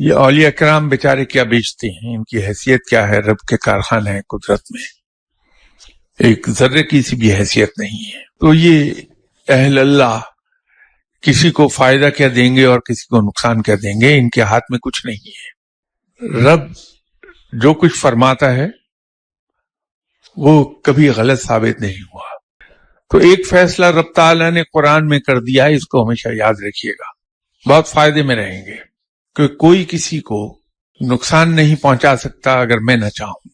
یہ اولیاء کرام بیچارے کیا بیچتے ہیں، ان کی حیثیت کیا ہے رب کے کارخانے قدرت میں، ایک ذرے کی سی بھی حیثیت نہیں ہے. تو یہ اہل اللہ کسی کو فائدہ کیا دیں گے اور کسی کو نقصان کیا دیں گے، ان کے ہاتھ میں کچھ نہیں ہے. رب جو کچھ فرماتا ہے وہ کبھی غلط ثابت نہیں ہوا. تو ایک فیصلہ رب تعالیٰ نے قرآن میں کر دیا ہے، اس کو ہمیشہ یاد رکھیے گا، بہت فائدے میں رہیں گے، کہ کوئی کسی کو نقصان نہیں پہنچا سکتا اگر میں نہ چاہوں،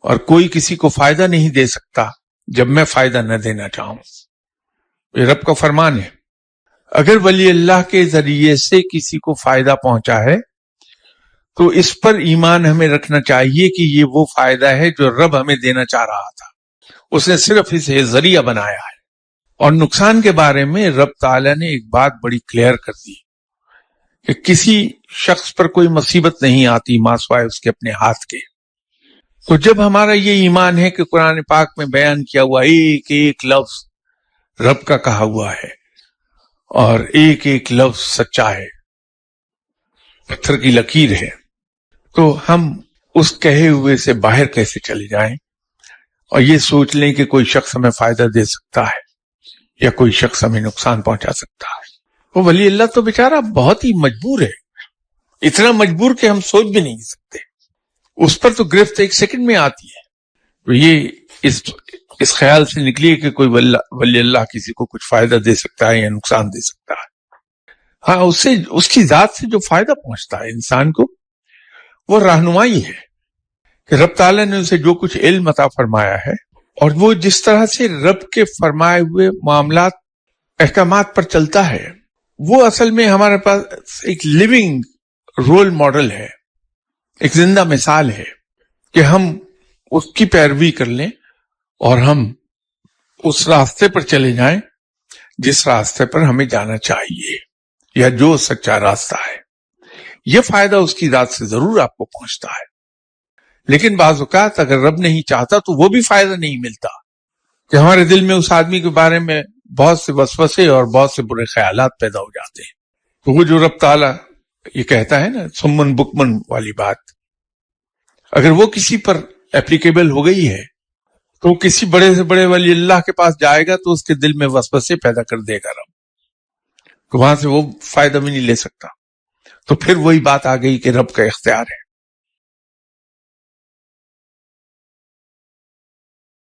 اور کوئی کسی کو فائدہ نہیں دے سکتا جب میں فائدہ نہ دینا چاہوں. یہ رب کا فرمان ہے. اگر ولی اللہ کے ذریعے سے کسی کو فائدہ پہنچا ہے تو اس پر ایمان ہمیں رکھنا چاہیے کہ یہ وہ فائدہ ہے جو رب ہمیں دینا چاہ رہا تھا، اس نے صرف اسے ذریعہ بنایا ہے. اور نقصان کے بارے میں رب تعالیٰ نے ایک بات بڑی کلیئر کر دی کہ کسی شخص پر کوئی مصیبت نہیں آتی ما سوائے اس کے اپنے ہاتھ کے. تو جب ہمارا یہ ایمان ہے کہ قرآن پاک میں بیان کیا ہوا ایک ایک لفظ رب کا کہا ہوا ہے اور ایک ایک لفظ سچا ہے، پتھر کی لکیر ہے، تو ہم اس کہے ہوئے سے باہر کیسے چلے جائیں اور یہ سوچ لیں کہ کوئی شخص ہمیں فائدہ دے سکتا ہے یا کوئی شخص ہمیں نقصان پہنچا سکتا ہے. وہ ولی اللہ تو بیچارہ بہت ہی مجبور ہے، اتنا مجبور کہ ہم سوچ بھی نہیں سکتے. اس پر تو گرفت ایک سیکنڈ میں آتی ہے. تو یہ اس خیال سے نکلیے کہ کوئی ولی اللہ کسی کو کچھ فائدہ دے سکتا ہے یا نقصان دے سکتا ہے. ہاں، اس کی ذات سے جو فائدہ پہنچتا ہے انسان کو وہ رہنمائی ہے کہ رب تعالیٰ نے اسے جو کچھ علم عطا فرمایا ہے اور وہ جس طرح سے رب کے فرمائے ہوئے معاملات احکامات پر چلتا ہے، وہ اصل میں ہمارے پاس ایک لیونگ رول ماڈل ہے، ایک زندہ مثال ہے کہ ہم اس کی پیروی کر لیں اور ہم اس راستے پر چلے جائیں جس راستے پر ہمیں جانا چاہیے یا جو سچا راستہ ہے. یہ فائدہ اس کی ذات سے ضرور آپ کو پہنچتا ہے، لیکن بعض اوقات اگر رب نہیں چاہتا تو وہ بھی فائدہ نہیں ملتا کہ ہمارے دل میں اس آدمی کے بارے میں بہت سے وسوسے اور بہت سے برے خیالات پیدا ہو جاتے ہیں. تو وہ جو رب تعالیٰ یہ کہتا ہے نا سمن بکمن والی بات، اگر وہ کسی پر اپلیکیبل ہو گئی ہے تو کسی بڑے سے بڑے ولی اللہ کے پاس جائے گا تو اس کے دل میں وسوسے پیدا کر دے گا رب، تو وہاں سے وہ فائدہ بھی نہیں لے سکتا. تو پھر وہی بات آ گئی کہ رب کا اختیار ہے.